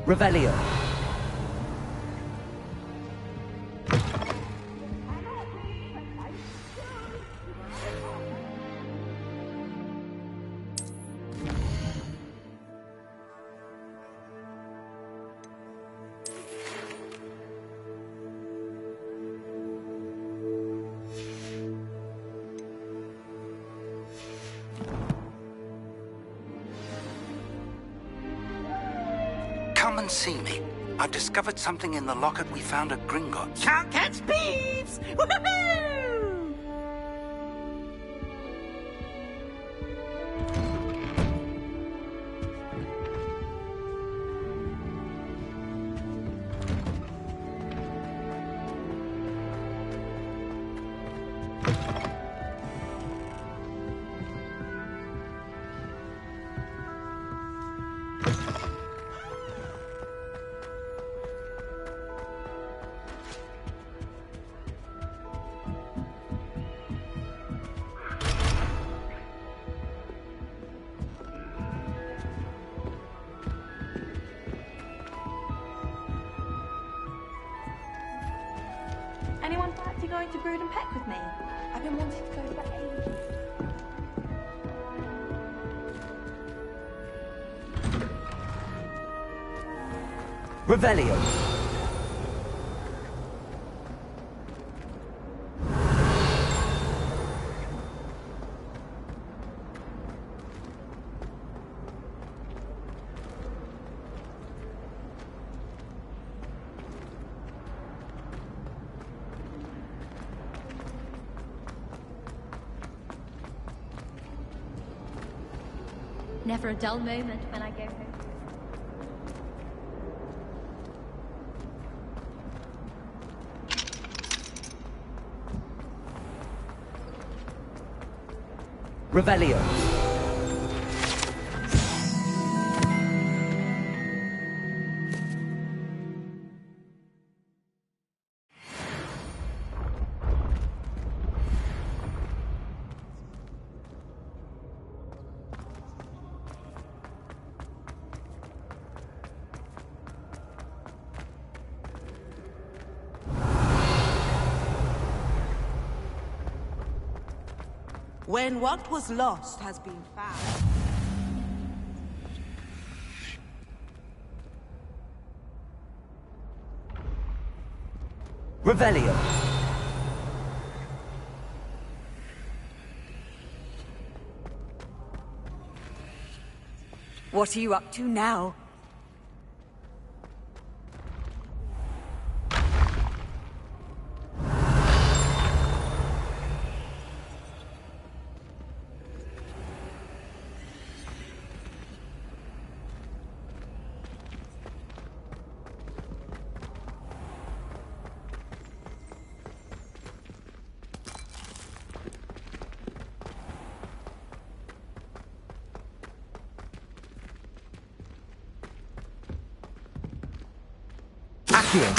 Revelio. Come and see me. I've discovered something in the locket we found at Gringotts. Can't catch thieves! Woohoo! Anyone fancy going to Brood and Peck with me? I've been wanting to go for ages. Revelio. Never a dull moment when I go home. Revelio. When what was lost has been found. Revelio. What are you up to now? Accio.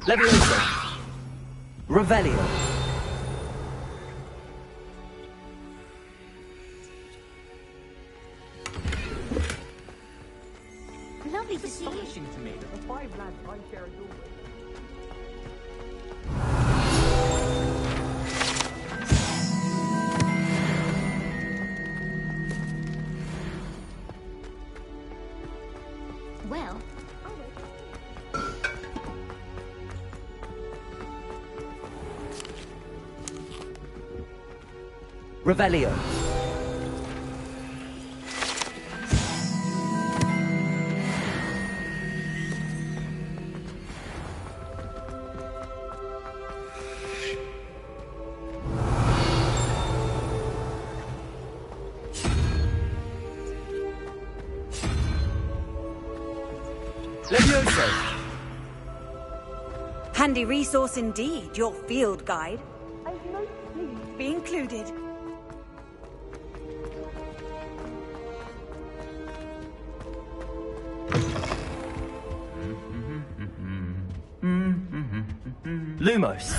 Levioso. Revelio. Lovely to see you. Astonishing to me that the five lads I share a door with. Well, Revelio. Levioso. Handy resource indeed, your field guide. I'd most pleased be included. Lumos.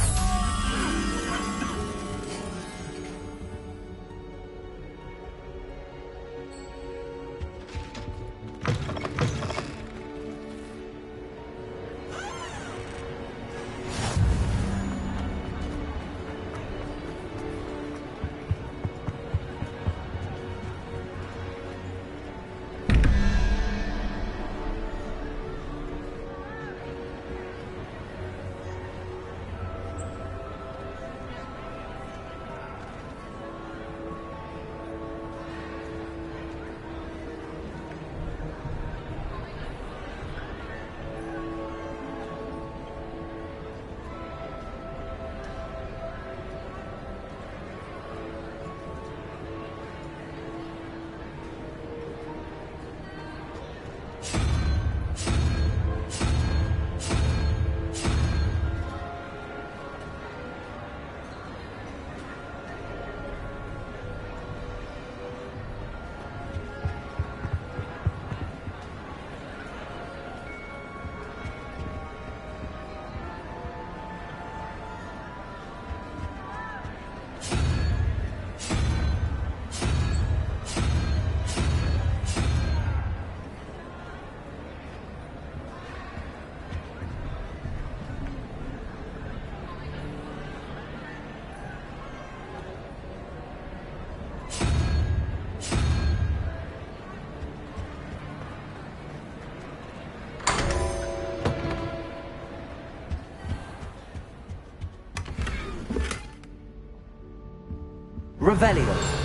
Revelio.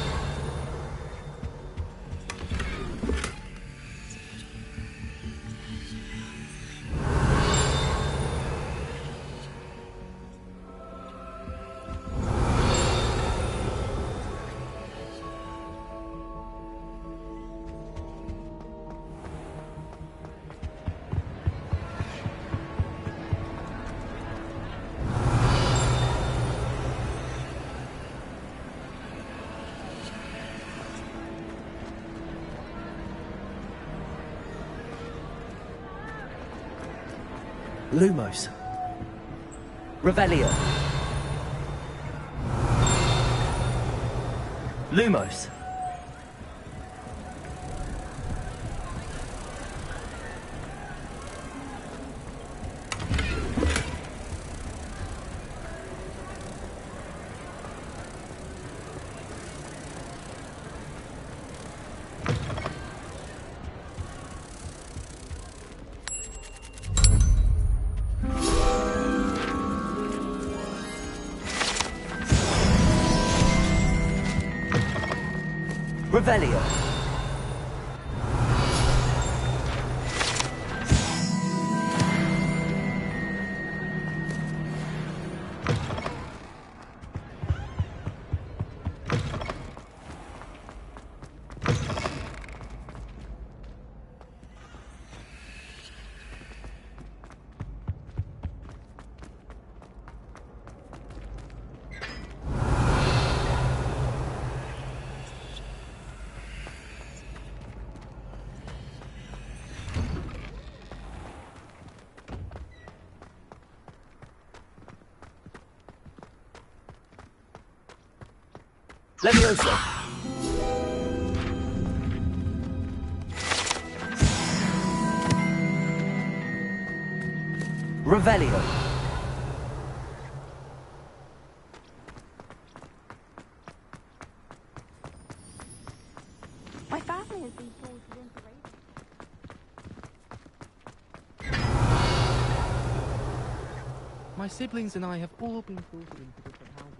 Lumos. Revelio. Lumos. Revelio. Levioso. Revelio. My family has been tortured into rape. My siblings and I have all been tortured into different houses.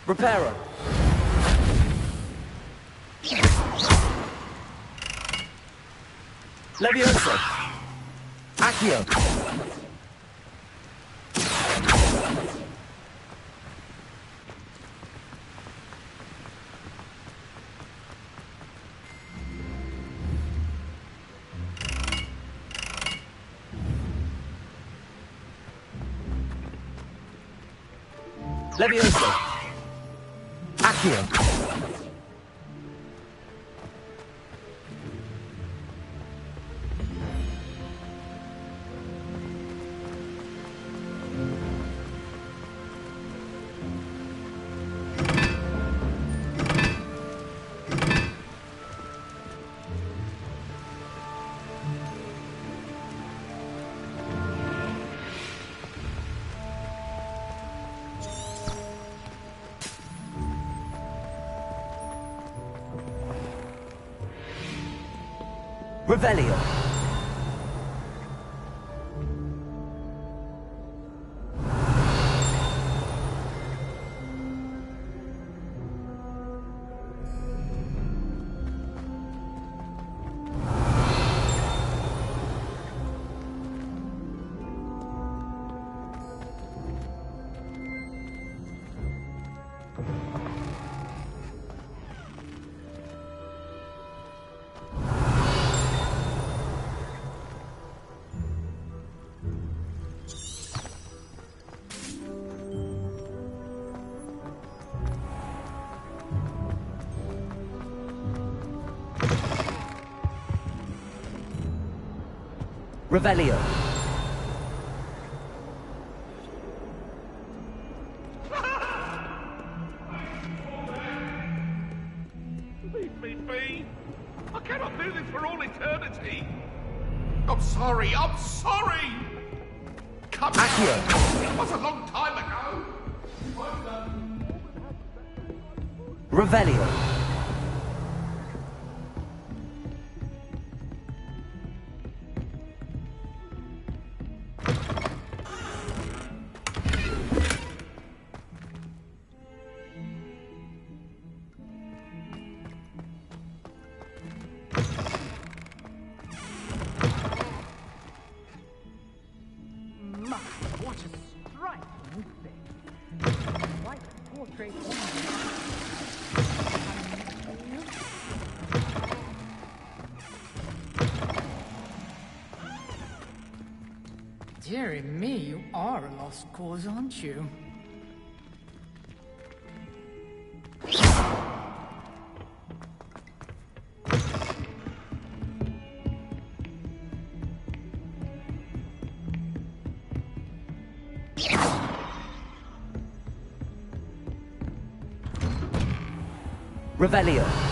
Reparo. Levioso. Accio. Levioso. Accio. Revelio. Revelio. Leave me be! I cannot do this for all eternity! I'm sorry, I'm sorry! Come Accio. on! It was a long time ago! Revelio. My, what a striking thing. Like a portrait Dearie me, you are a lost cause, aren't you? Revelio.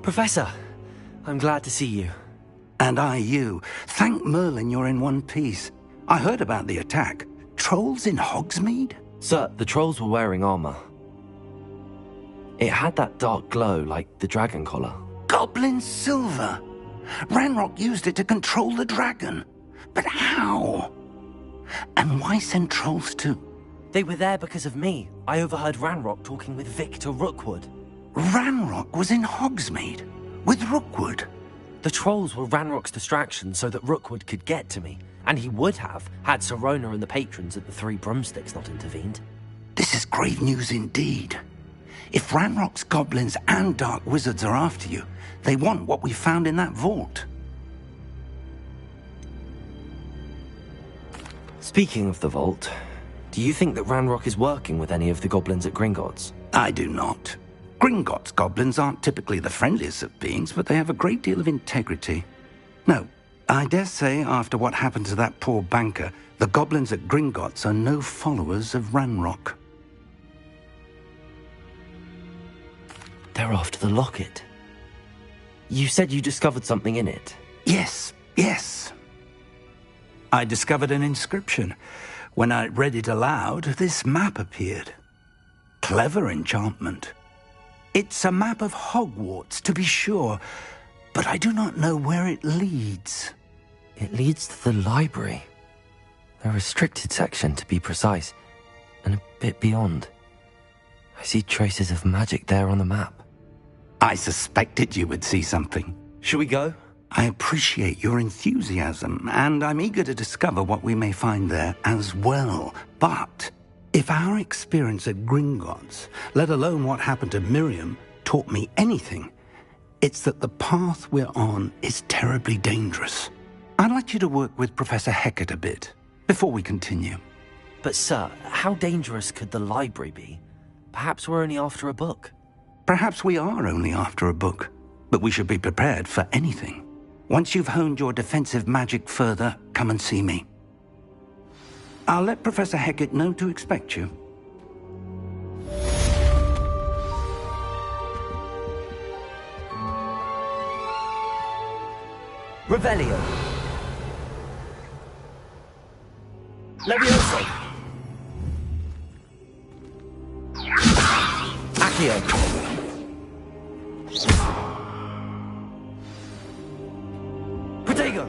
Professor, I'm glad to see you. And I you. Thank Merlin you're in one piece. I heard about the attack. Trolls in Hogsmeade? Sir, the trolls were wearing armor. It had that dark glow like the dragon collar. Goblin silver! Ranrock used it to control the dragon. But how? And why send trolls too? They were there because of me. I overheard Ranrock talking with Victor Rookwood. Ranrock was in Hogsmeade? With Rookwood? The trolls were Ranrock's distraction so that Rookwood could get to me. And he would have, had Sirona and the patrons at the Three Broomsticks not intervened. This is grave news indeed. If Ranrock's goblins and dark wizards are after you, they want what we found in that vault. Speaking of the vault, do you think that Ranrock is working with any of the goblins at Gringotts? I do not. Gringotts goblins aren't typically the friendliest of beings, but they have a great deal of integrity. No, I dare say after what happened to that poor banker, the goblins at Gringotts are no followers of Ranrock. They're after the locket. You said you discovered something in it. Yes. I discovered an inscription. When I read it aloud, this map appeared. Clever enchantment. It's a map of Hogwarts, to be sure, but I do not know where it leads. It leads to the library. A restricted section, to be precise, and a bit beyond. I see traces of magic there on the map. I suspected you would see something. Shall we go? I appreciate your enthusiasm, and I'm eager to discover what we may find there as well. But if our experience at Gringotts, let alone what happened to Miriam, taught me anything, it's that the path we're on is terribly dangerous. I'd like you to work with Professor Hecat a bit before we continue. But sir, how dangerous could the library be? Perhaps we're only after a book. Perhaps we are only after a book, but we should be prepared for anything. Once you've honed your defensive magic further, come and see me. I'll let Professor Hecat know to expect you. Revelio. Levioso. Accio. Protego.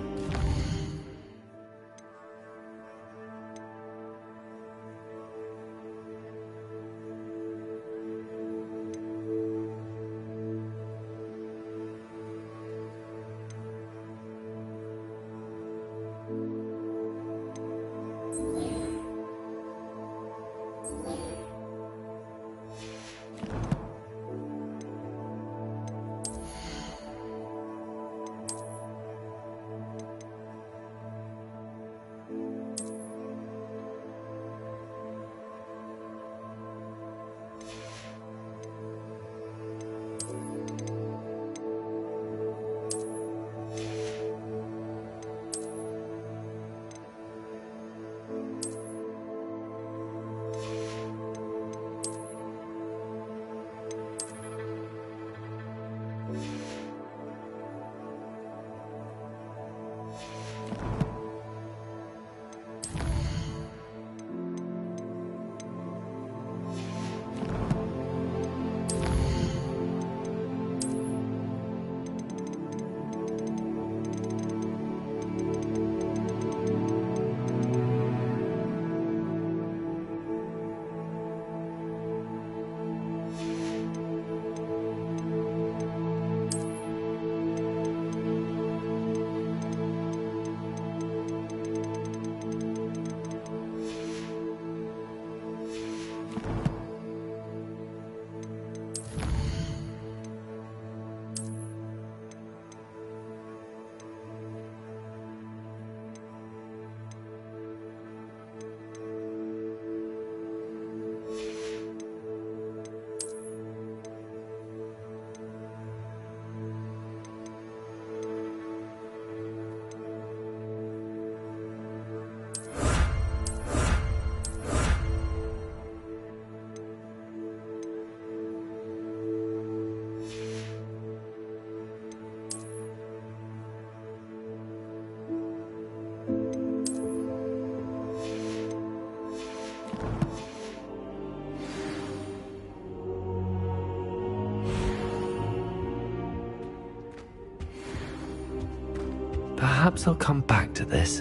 Perhaps I'll come back to this.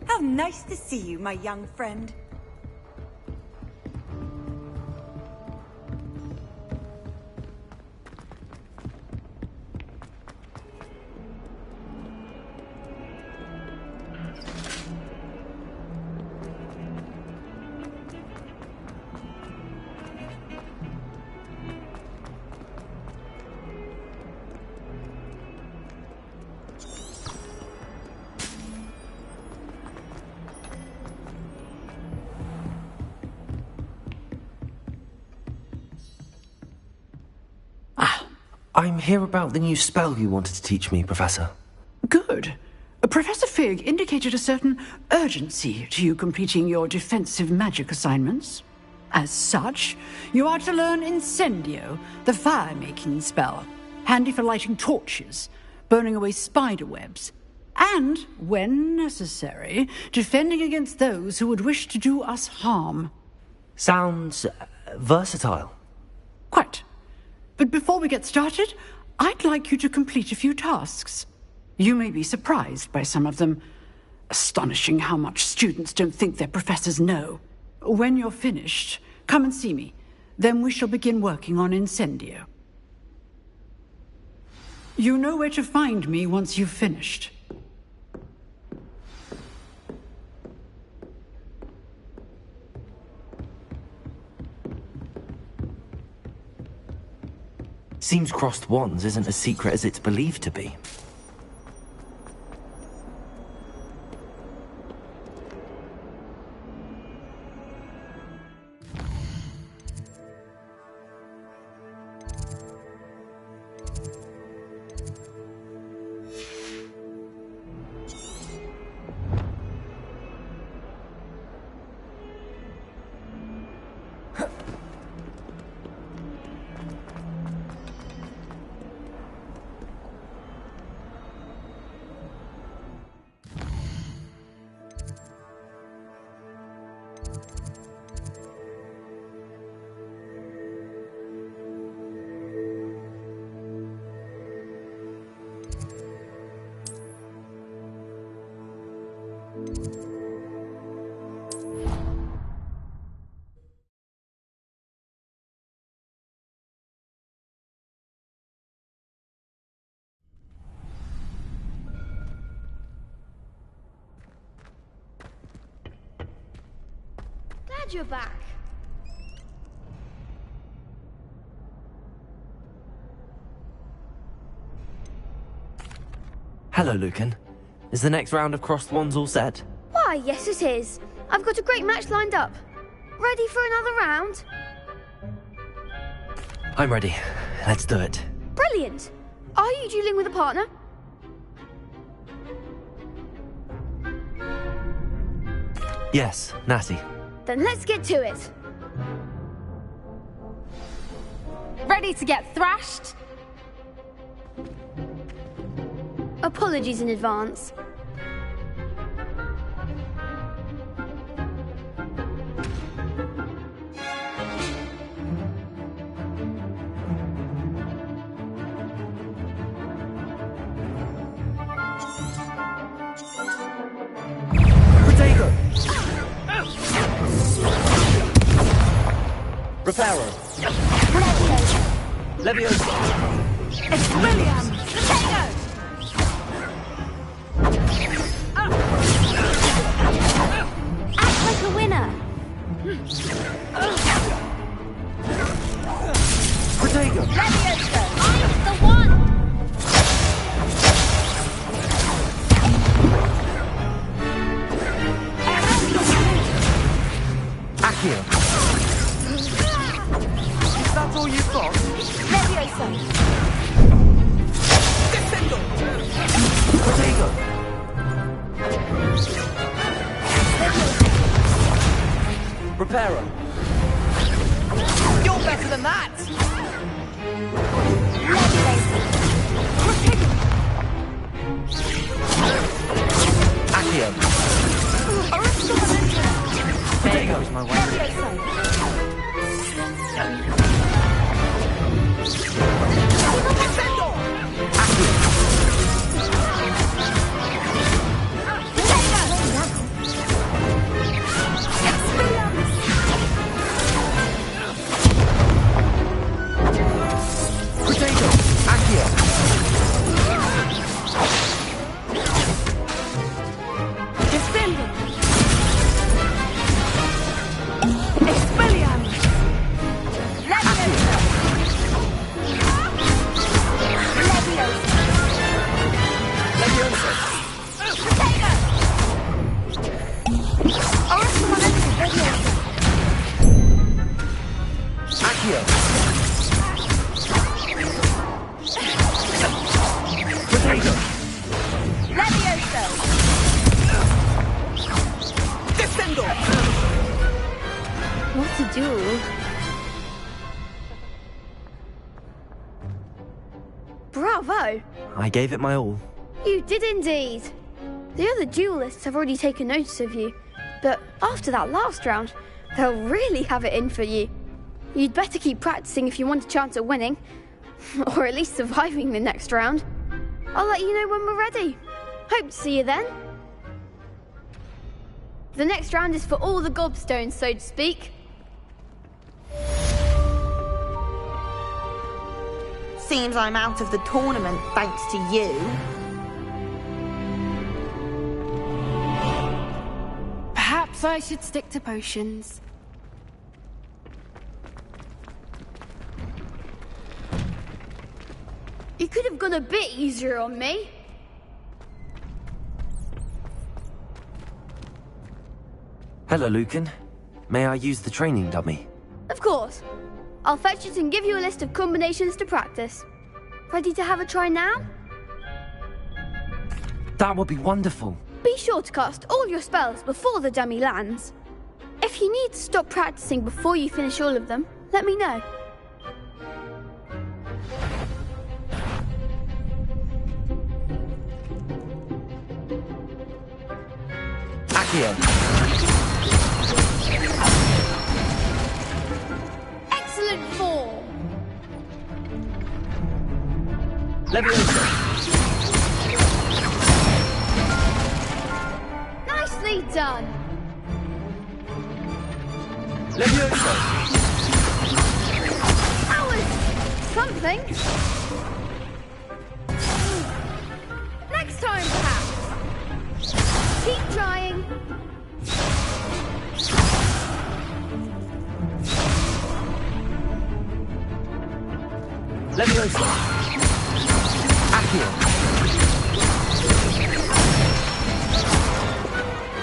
How nice to see you, my young friend. I'm here about the new spell you wanted to teach me, Professor. Good. Professor Fig indicated a certain urgency to you completing your defensive magic assignments. As such, you are to learn Incendio, the fire-making spell, handy for lighting torches, burning away spider webs, and, when necessary, defending against those who would wish to do us harm. Sounds versatile. Quite. But before we get started, I'd like you to complete a few tasks. You may be surprised by some of them. Astonishing how much students don't think their professors know. When you're finished, come and see me. Then we shall begin working on Incendio. You know where to find me once you've finished. Seems crossed wands isn't as secret as it's believed to be. Glad you're back. Hello, Lucan. Is the next round of crossed wands all set? Why, yes it is. I've got a great match lined up. Ready for another round? I'm ready. Let's do it. Brilliant. Are you dueling with a partner? Yes, Natty. Then let's get to it. Ready to get thrashed? Apologies in advance. Reparo. Leviosa. It's William! Potato! Act like a winner. Protego. Leviosa! I'm the one! Accio. That's all you've got? Leviosa! Descendo! Protego. Reparo. You're better than that! Accio. There goes my way. What a duel. Bravo! I gave it my all. You did indeed. The other duelists have already taken notice of you, but after that last round, they'll really have it in for you. You'd better keep practicing if you want a chance at winning, or at least surviving the next round. I'll let you know when we're ready. Hope to see you then. The next round is for all the gobstones, so to speak. Seems I'm out of the tournament thanks to you. Perhaps I should stick to potions. You could have gone a bit easier on me. Hello, Lucan. May I use the training dummy? Of course. I'll fetch it and give you a list of combinations to practice. Ready to have a try now? That would be wonderful. Be sure to cast all your spells before the dummy lands. If you need to stop practicing before you finish all of them, let me know. Accio. Excellent form. Leviosa. Nicely done. Leviosa. That was something. Next time, perhaps. Keep trying. Leviosa. Accio.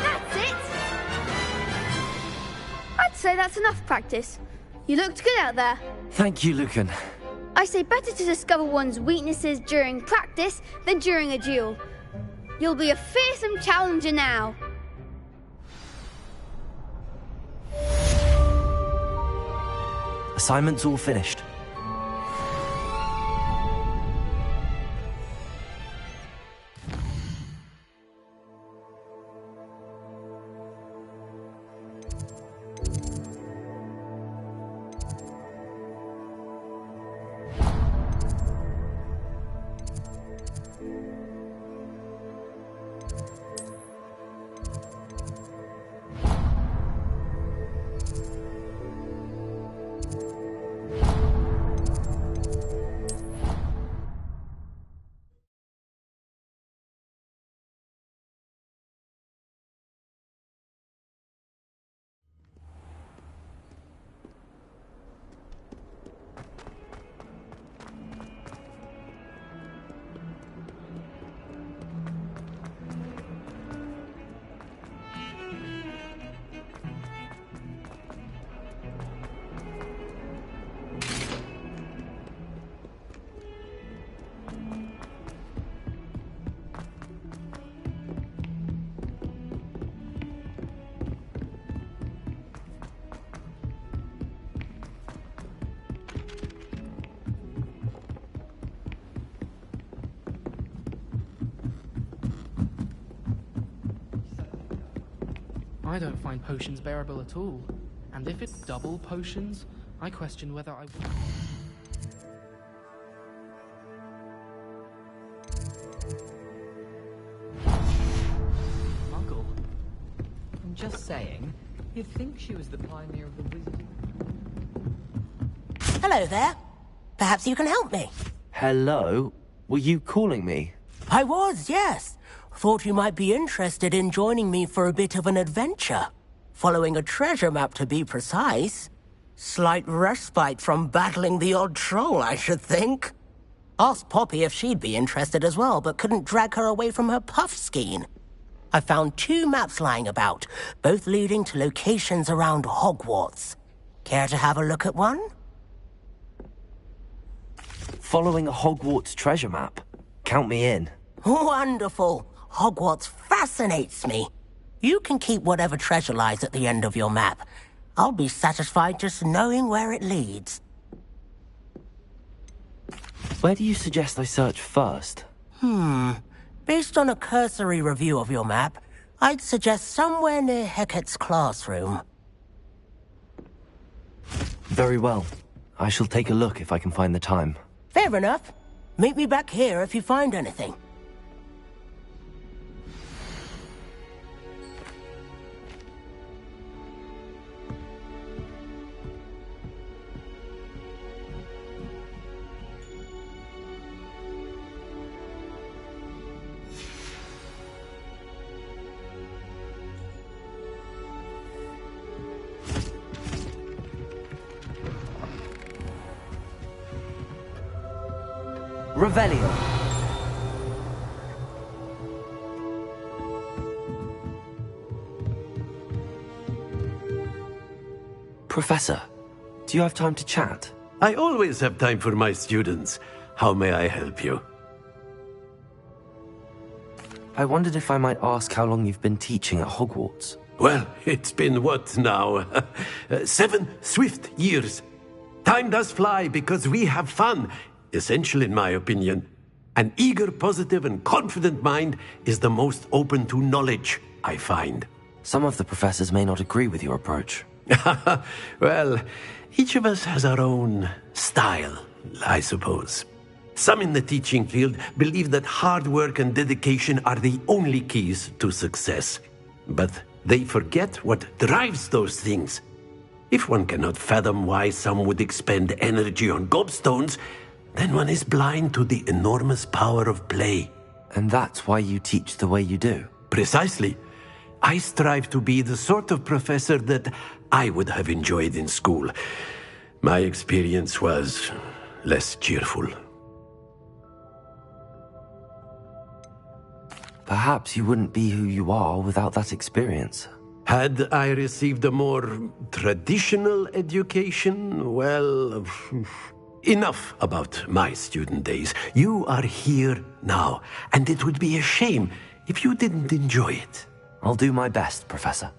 That's it. I'd say that's enough practice. You looked good out there. Thank you, Lucan. I say better to discover one's weaknesses during practice than during a duel. You'll be a fearsome challenger now. Assignment's all finished. I don't find potions bearable at all. And if it's double potions, I question whether I would... Muggle. I'm just saying, you'd think she was the pioneer of the wizard. Hello there. Perhaps you can help me. Hello? Were you calling me? I was, yes. Thought you might be interested in joining me for a bit of an adventure. Following a treasure map, to be precise. Slight respite from battling the odd troll, I should think. Asked Poppy if she'd be interested as well, but couldn't drag her away from her puff skein. I found 2 maps lying about, both leading to locations around Hogwarts. Care to have a look at one? Following a Hogwarts treasure map? Count me in. Wonderful. Hogwarts fascinates me. You can keep whatever treasure lies at the end of your map. I'll be satisfied just knowing where it leads. Where do you suggest I search first? Based on a cursory review of your map, I'd suggest somewhere near Hecat's classroom. Very well. I shall take a look if I can find the time. Fair enough. Meet me back here if you find anything. Revelio. Professor, do you have time to chat? I always have time for my students. How may I help you? I wondered if I might ask how long you've been teaching at Hogwarts. Well, it's been what now? 7 swift years. Time does fly because we have fun. Essential in my opinion. An eager, positive, and confident mind is the most open to knowledge, I find. Some of the professors may not agree with your approach. Well, each of us has our own style, I suppose. Some in the teaching field believe that hard work and dedication are the only keys to success. But they forget what drives those things. If one cannot fathom why some would expend energy on gobstones, then one is blind to the enormous power of play. And that's why you teach the way you do? Precisely. I strive to be the sort of professor that I would have enjoyed in school. My experience was less cheerful. Perhaps you wouldn't be who you are without that experience. Had I received a more traditional education, well... Enough about my student days. You are here now, and it would be a shame if you didn't enjoy it. I'll do my best, Professor.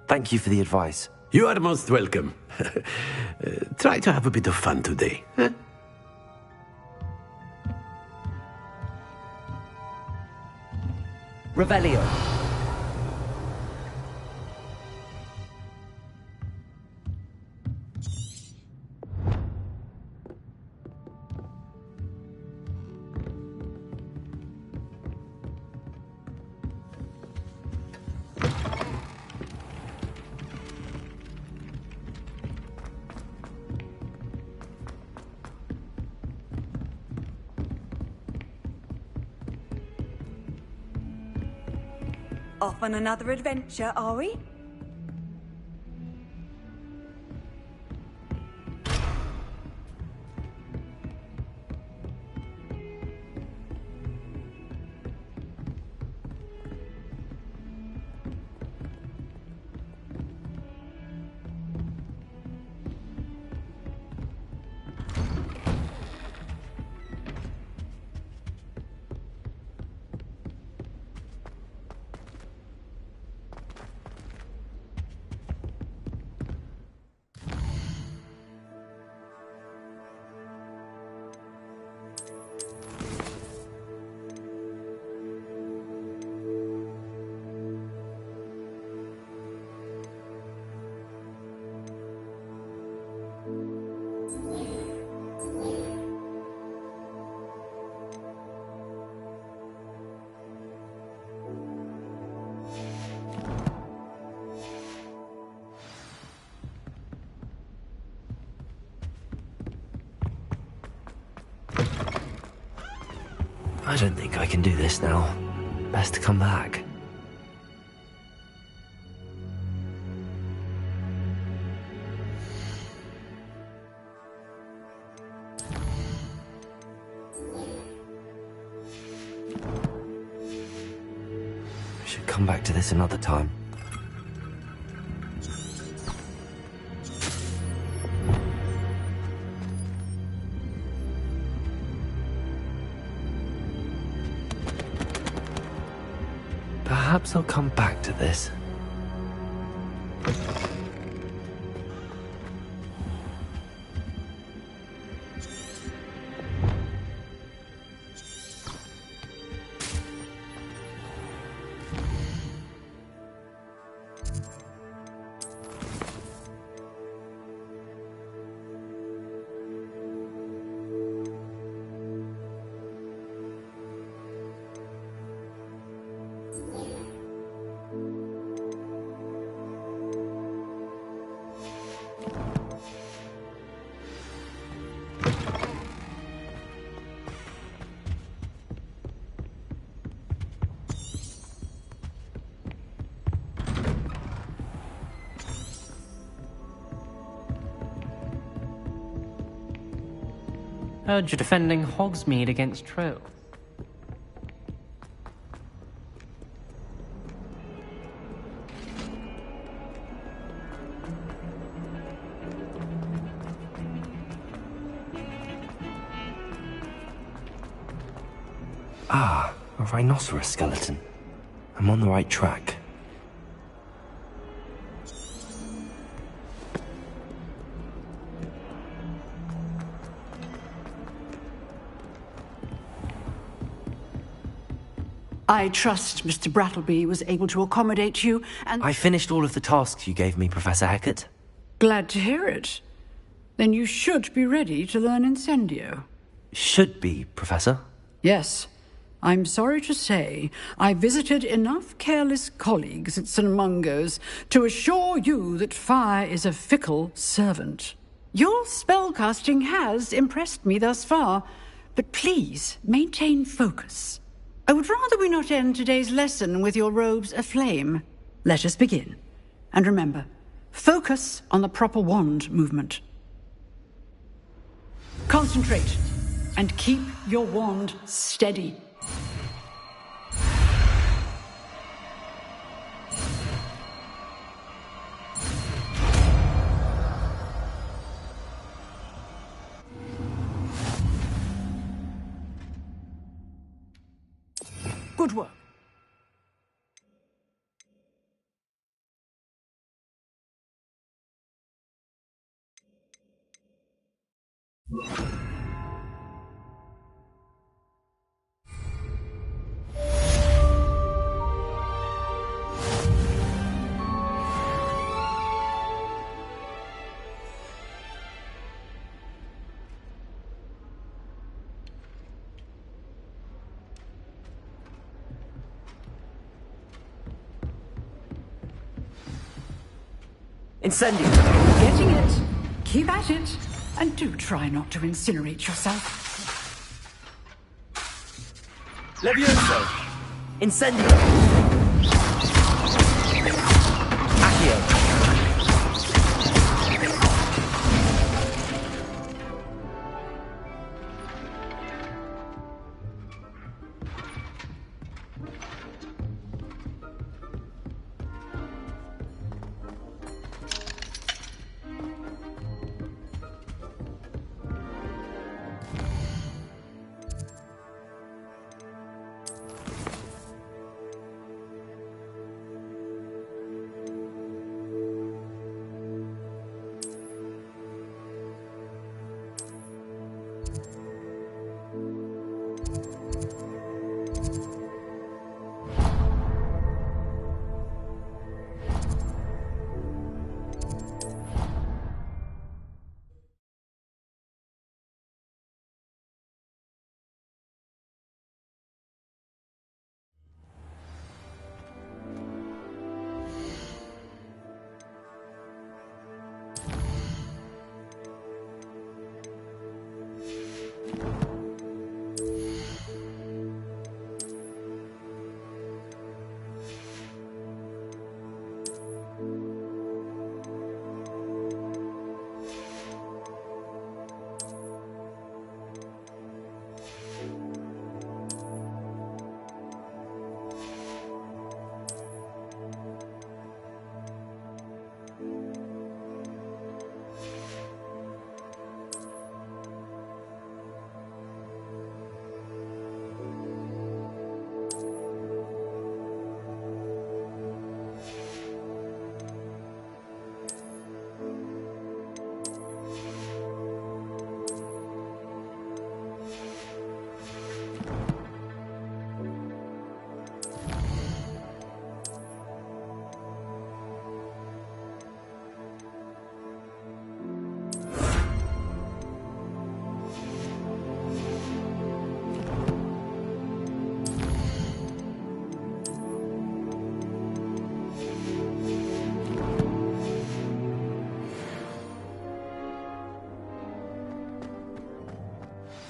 Thank you for the advice. You are most welcome. Try to have a bit of fun today. Huh? Revelio. Off on another adventure, are we? I don't think I can do this now. Best to come back. I should come back to this another time. Perhaps I'll come back to this. Heard you're defending Hogsmeade against Trill. Ah, a rhinoceros skeleton. I'm on the right track. I trust Mr. Brattleby was able to accommodate you, and I finished all of the tasks you gave me, Professor Hecat. glad to hear it. Then you should be ready to learn Incendio. Should be, Professor. Yes. I'm sorry to say I visited enough careless colleagues at St. Mungo's to assure you that fire is a fickle servant. Your spellcasting has impressed me thus far, but please maintain focus. I would rather we not end today's lesson with your robes aflame. Let us begin. And remember, focus on the proper wand movement. Concentrate, and keep your wand steady. Good work. Incendio! Getting it. Keep at it. And do try not to incinerate yourself. Levioso! Incendio! Accio!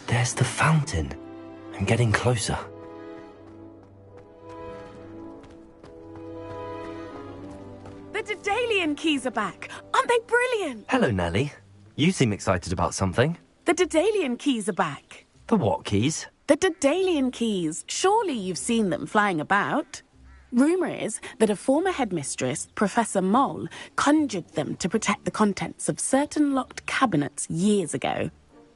There's the fountain. I'm getting closer. The Daedalian keys are back. Aren't they brilliant? Hello, Nellie. You seem excited about something. The Daedalian keys are back. The what keys? The Daedalian keys. Surely you've seen them flying about. Rumour is that a former headmistress, Professor Mole, conjured them to protect the contents of certain locked cabinets years ago.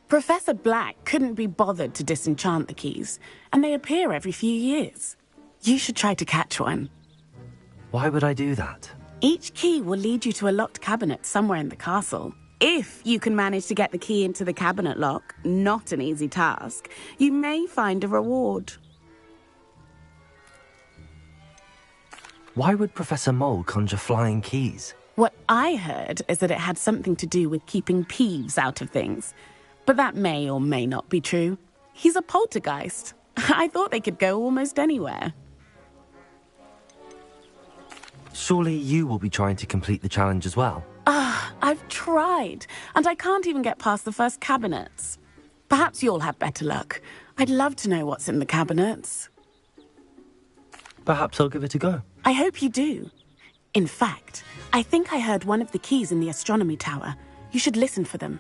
Professor Black couldn't be bothered to disenchant the keys, and they appear every few years. You should try to catch one. Why would I do that? Each key will lead you to a locked cabinet somewhere in the castle. If you can manage to get the key into the cabinet lock, not an easy task, you may find a reward. Why would Professor Mole conjure flying keys? What I heard is that it had something to do with keeping Peeves out of things. But that may or may not be true. He's a poltergeist. I thought they could go almost anywhere. Surely you will be trying to complete the challenge as well. I've tried, and I can't even get past the first cabinets. Perhaps you'll have better luck. I'd love to know what's in the cabinets. Perhaps I'll give it a go. I hope you do. In fact, I think I heard one of the keys in the astronomy tower. You should listen for them.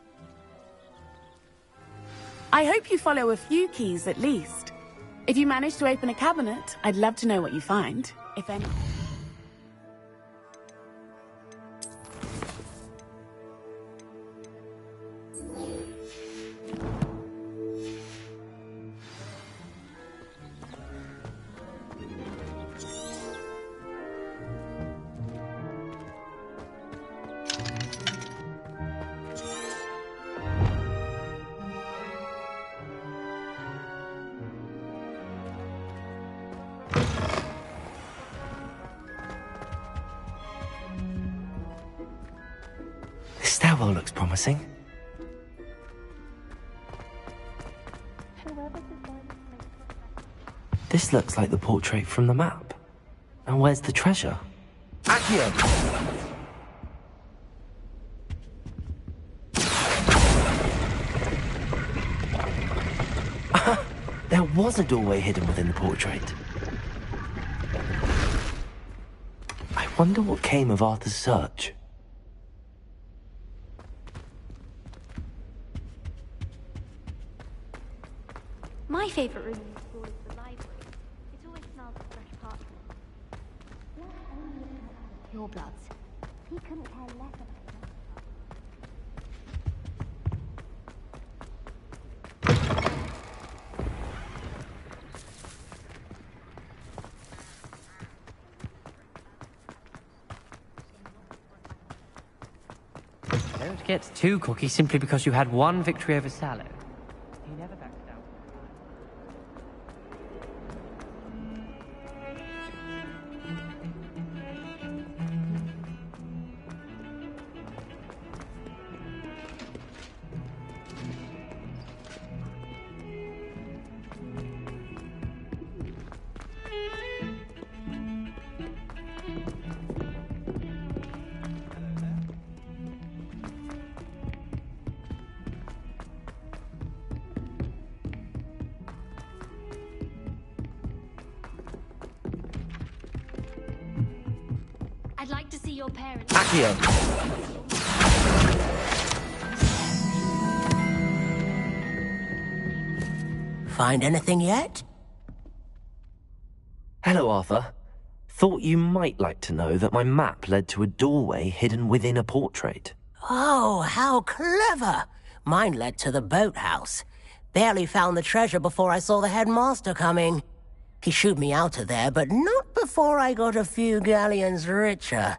I hope you follow a few keys at least. If you manage to open a cabinet, I'd love to know what you find, if any. This stairwell looks promising. This looks like the portrait from the map. And where's the treasure? Accio! There was a doorway hidden within the portrait. I wonder what came of Arthur's search. My favourite room in the school is the library. It always smells of fresh parchment. Your bloods. He couldn't care less about it. Don't get too cocky simply because you had one victory over Sallow. He never backed down. I'd like to see your parents. Accio! Find anything yet? Hello, Arthur. Thought you might like to know that my map led to a doorway hidden within a portrait. Oh, how clever! Mine led to the boathouse. Barely found the treasure before I saw the headmaster coming. He shooed me out of there, but not before I got a few galleons richer.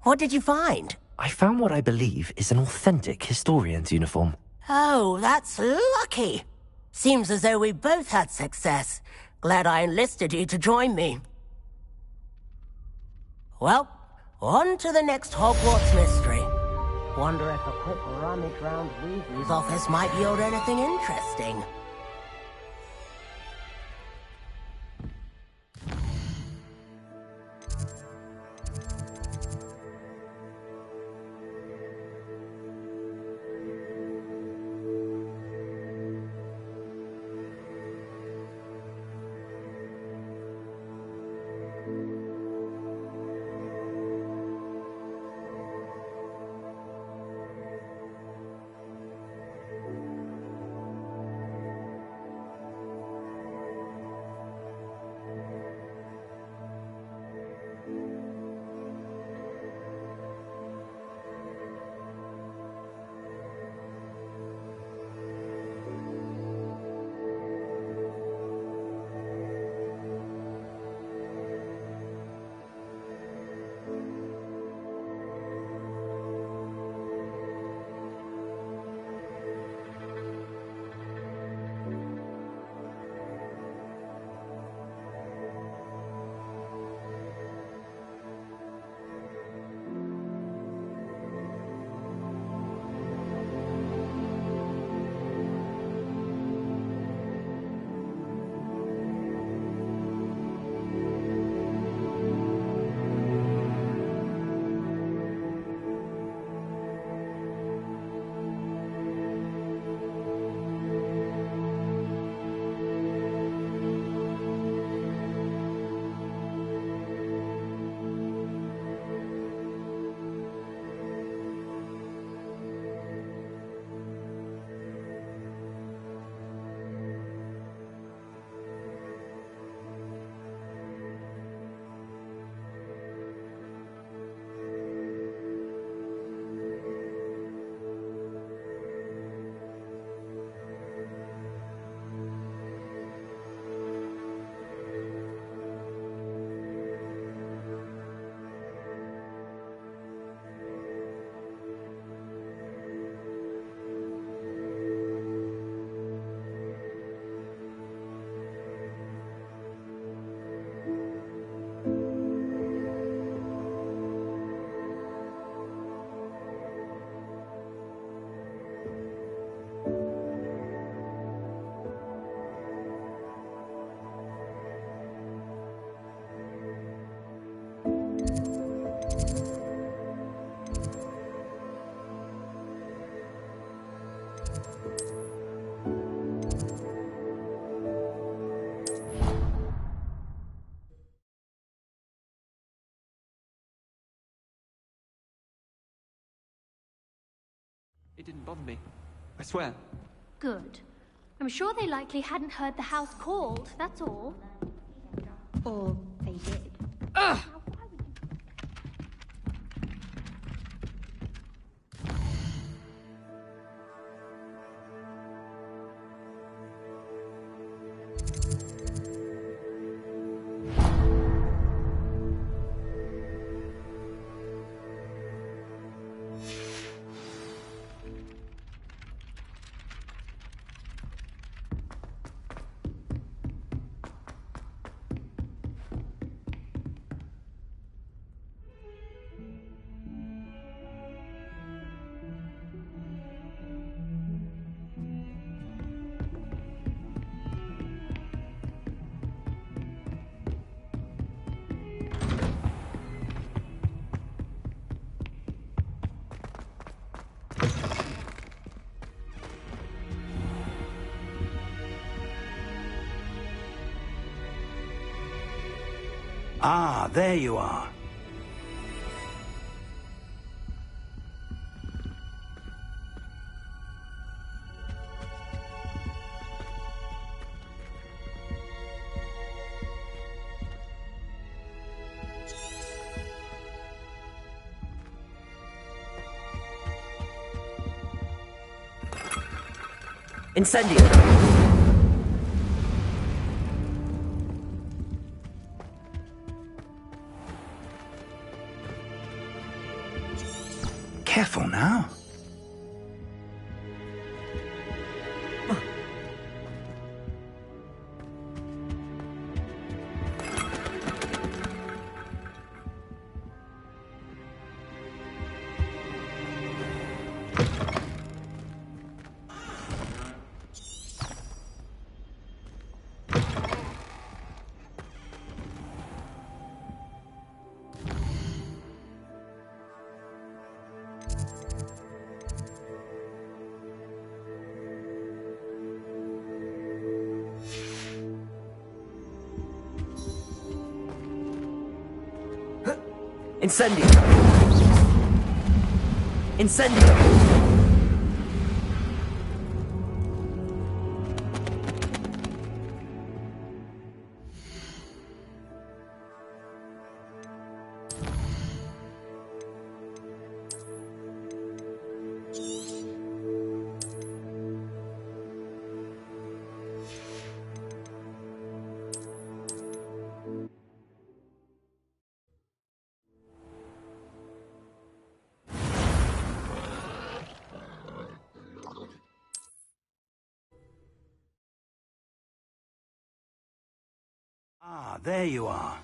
What did you find? I found what I believe is an authentic historian's uniform. Oh, that's lucky. Seems as though we both had success. Glad I enlisted you to join me. Well, on to the next Hogwarts mystery. Wonder if a quick rummage round Weasley's office might yield anything interesting. It didn't bother me. I swear. Good. I'm sure they likely hadn't heard the house called, that's all. Or they did. Ugh! Ah, there you are. Incendio! Careful now. Incendio! Incendio! Ah, there you are.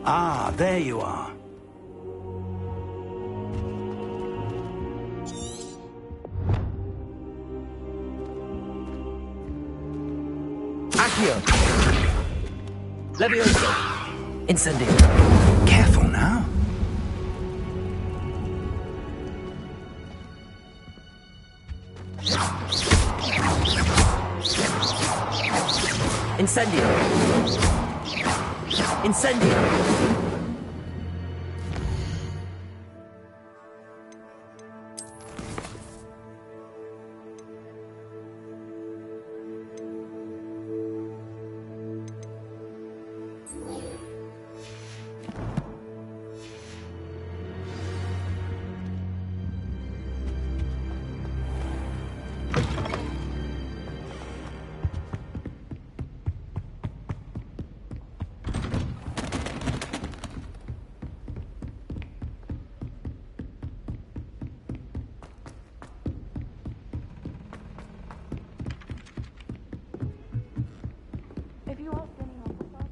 Ah, there you are. Accio! Levioso! Incendio! Careful now. Incendio! Incendio! you ask anyone besides?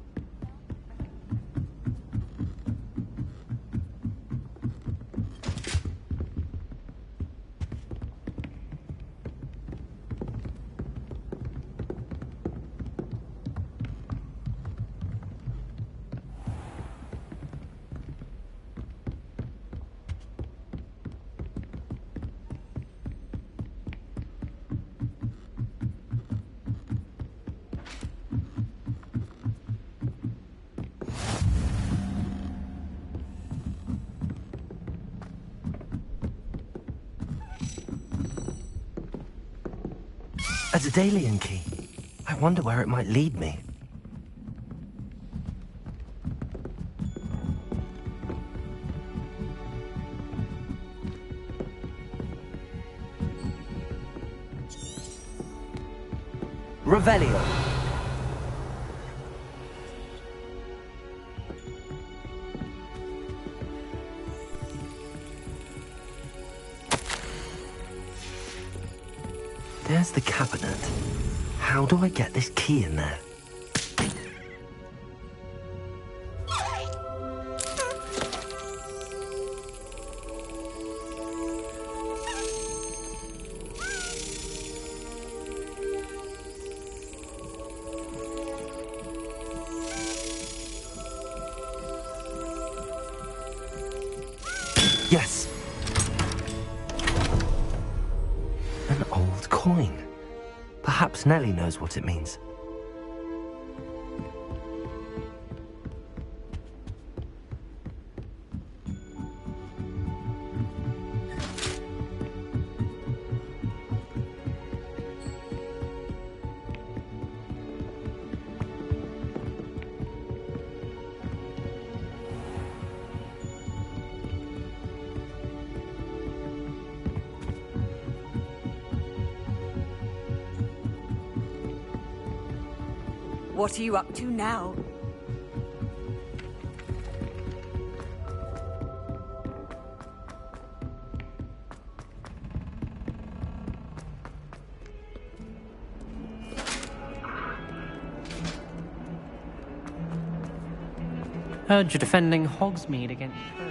A Daedalian key. I wonder where it might lead me. Revelio. There's the cabinet. How do I get this key in there? Yes. An old coin. Perhaps Nellie knows what it means. What are you up to now? Heard you're defending Hogsmeade against True.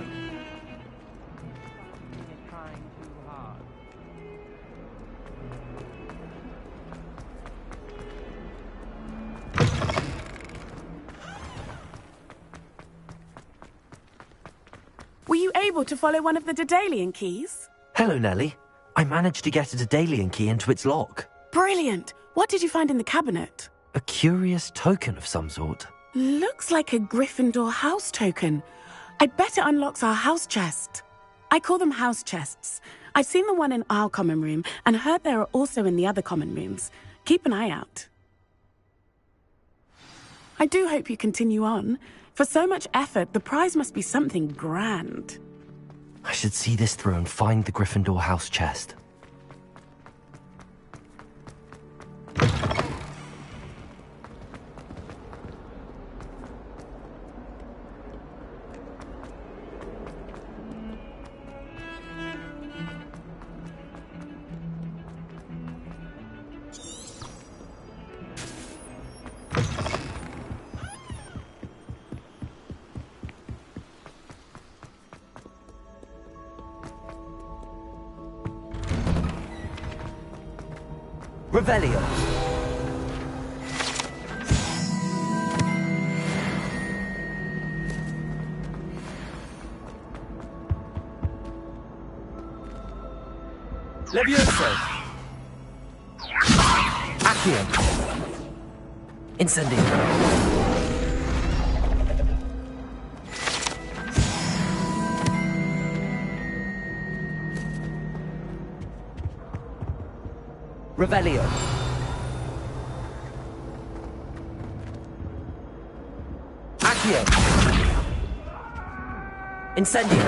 Were you able to follow one of the Daedalian keys? Hello, Nellie. I managed to get a Daedalian key into its lock. Brilliant! What did you find in the cabinet? A curious token of some sort. Looks like a Gryffindor house token. I bet it unlocks our house chest. I call them house chests. I've seen the one in our common room and heard there are also in the other common rooms. Keep an eye out. I do hope you continue on. For so much effort, the prize must be something grand. I should see this through and find the Gryffindor house chest. Revelio. Levioso. Accio. Incendio. Revelio. Accio. Incendio.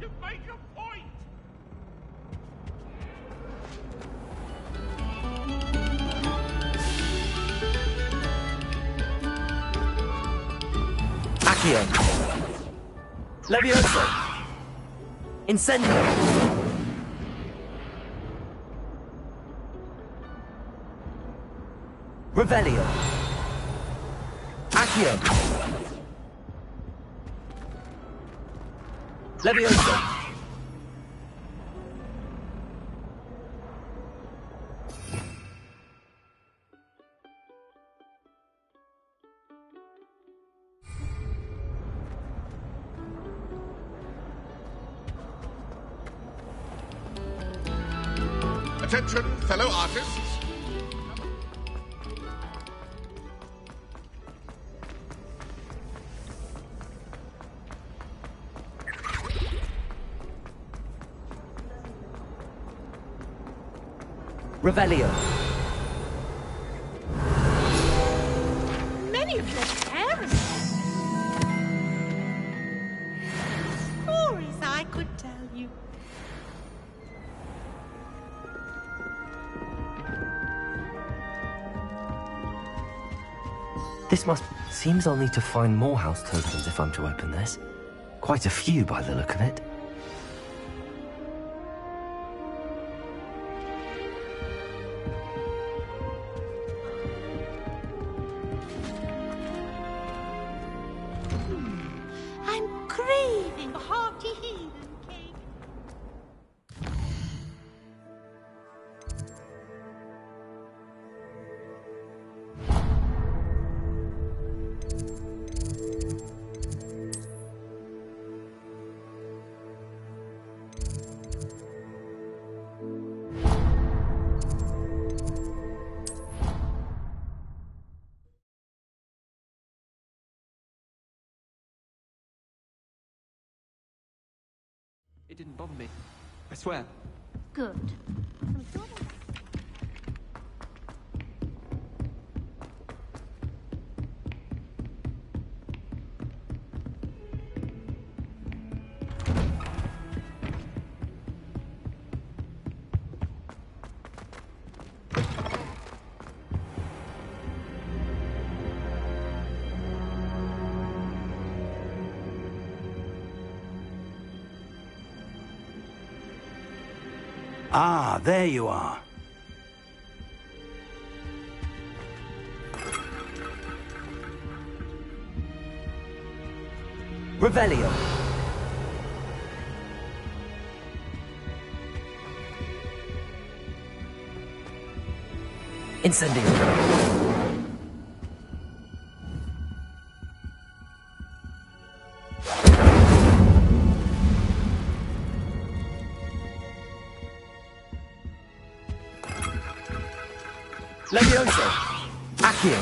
You make a point! Accio. Levioso. Incendio. Revelio. Accio. Levioso. Attention, fellow artists. Revelio. Many of your parents. Stories I could tell you. This must... Seems I'll need to find more house tokens if I'm to open this. Quite a few by the look of it. I'm craving a hearty heathen cake. It didn't bother me. I swear. Good. Ah, there you are. Revelio. Incendio. Levioso. Accio.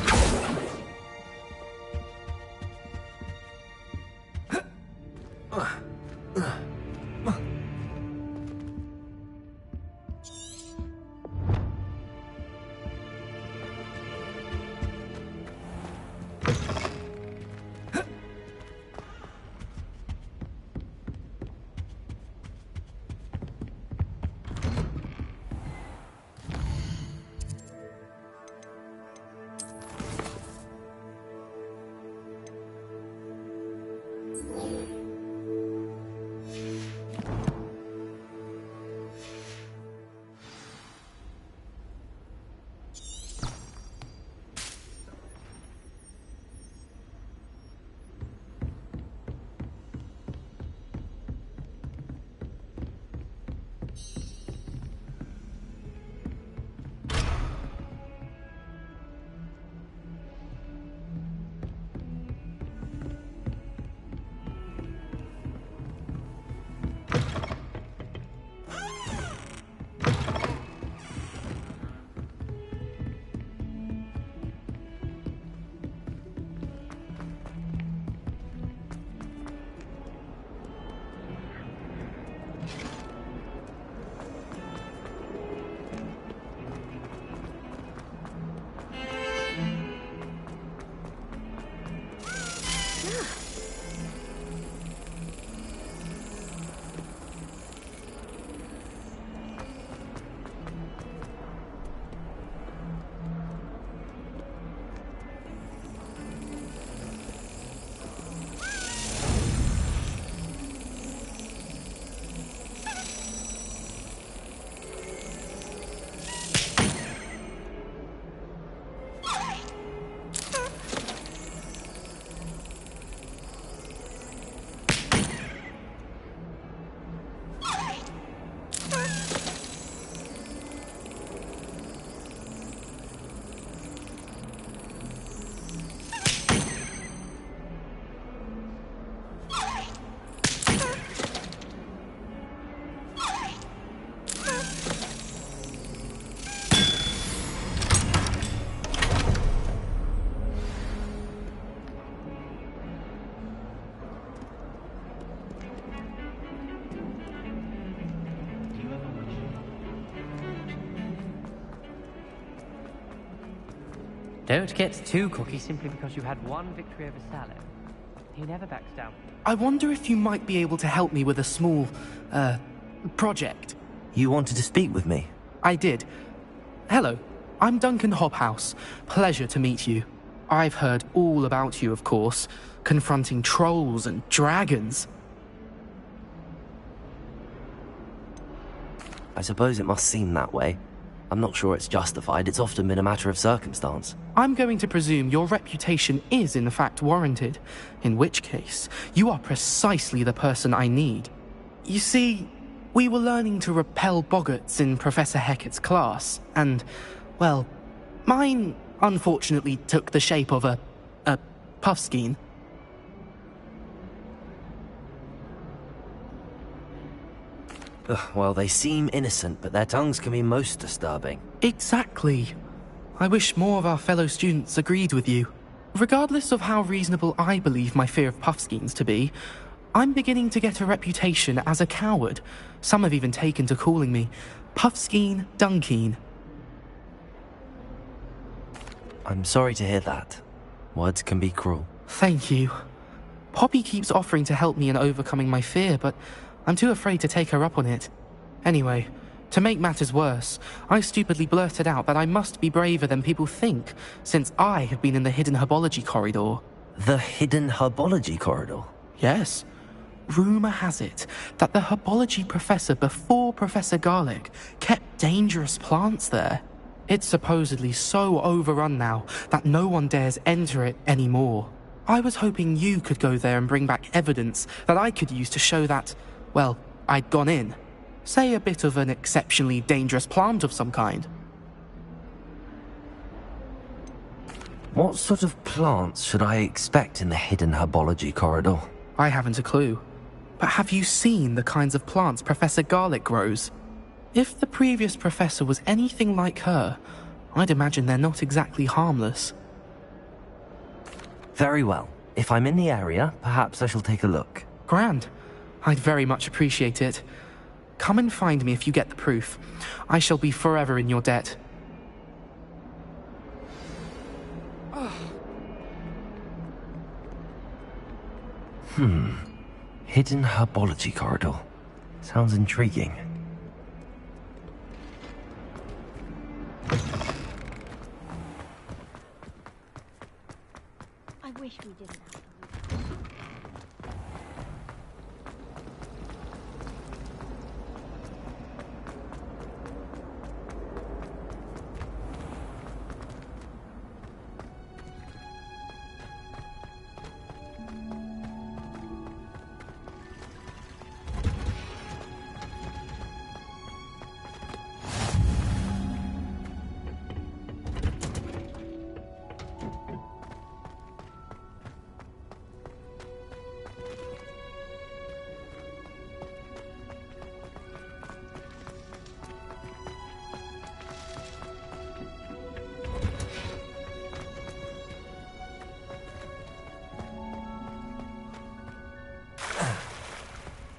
Don't get too cocky simply because you had one victory over Salem. He never backs down. I wonder if you might be able to help me with a small, project. You wanted to speak with me? I did. Hello, I'm Duncan Hobhouse. Pleasure to meet you. I've heard all about you, of course, confronting trolls and dragons. I suppose it must seem that way. I'm not sure it's justified. It's often been a matter of circumstance. I'm going to presume your reputation is in fact warranted, in which case, you are precisely the person I need. You see, we were learning to repel boggarts in Professor Hecat's class, and, well, mine unfortunately took the shape of a puffskein. Well, they seem innocent, but their tongues can be most disturbing. Exactly. I wish more of our fellow students agreed with you. Regardless of how reasonable I believe my fear of puffskeins to be, I'm beginning to get a reputation as a coward. Some have even taken to calling me Puffskeen Dunkeen. I'm sorry to hear that. Words can be cruel. Thank you. Poppy keeps offering to help me in overcoming my fear, but I'm too afraid to take her up on it. Anyway, to make matters worse, I stupidly blurted out that I must be braver than people think, since I have been in the hidden herbology corridor. The hidden herbology corridor? Yes. Rumour has it that the herbology professor before Professor Garlic kept dangerous plants there. It's supposedly so overrun now that no one dares enter it anymore. I was hoping you could go there and bring back evidence that I could use to show that, well, I'd gone in. Say a bit of an exceptionally dangerous plant of some kind. What sort of plants should I expect in the hidden herbology corridor? I haven't a clue. But have you seen the kinds of plants Professor Garlic grows? If the previous professor was anything like her, I'd imagine they're not exactly harmless. Very well. If I'm in the area, perhaps I shall take a look. Grand. I'd very much appreciate it. Come and find me if you get the proof. I shall be forever in your debt. Hidden herbology corridor. Sounds intriguing. I wish we didn't have to.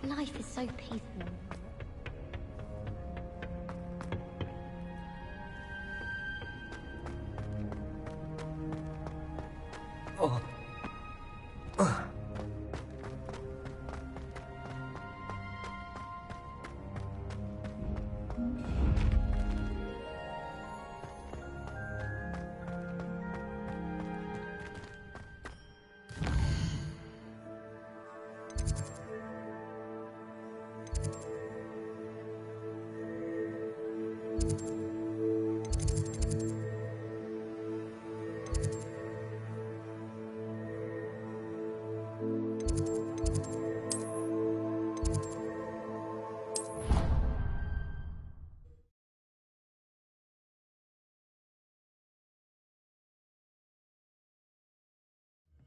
Life is so peaceful.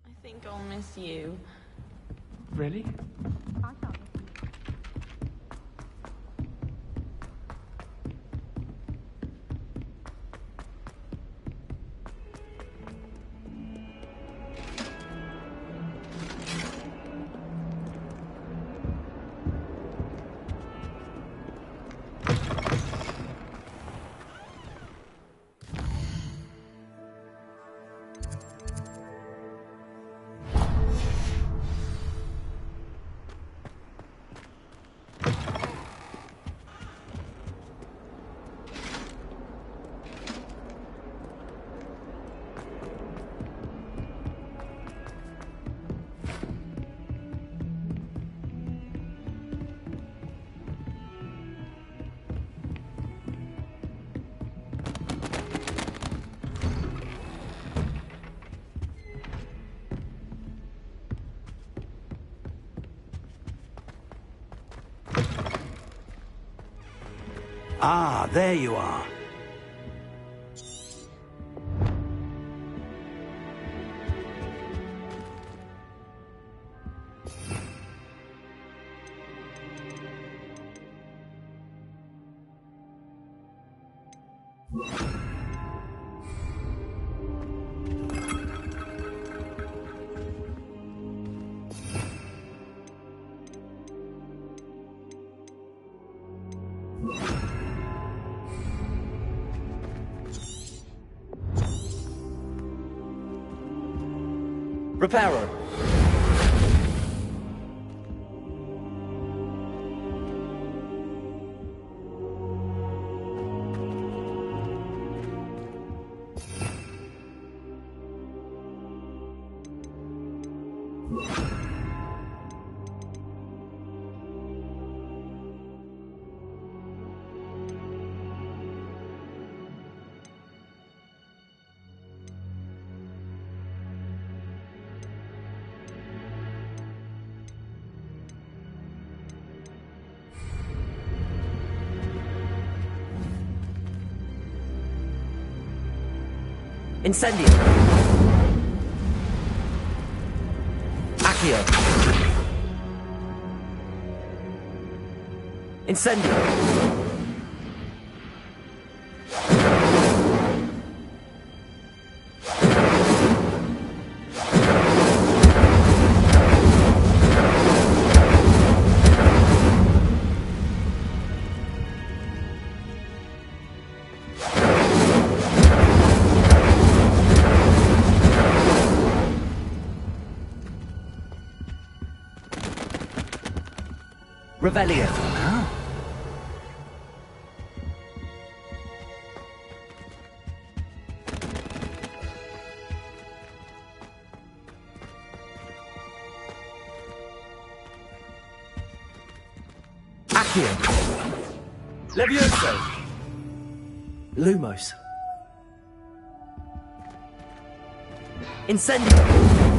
I think I'll miss you. Really? Ah, there you are. Reparo. Incendio. Accio. Incendio. Revelio. Oh. Accio. Levioso. Lumos. Incendio.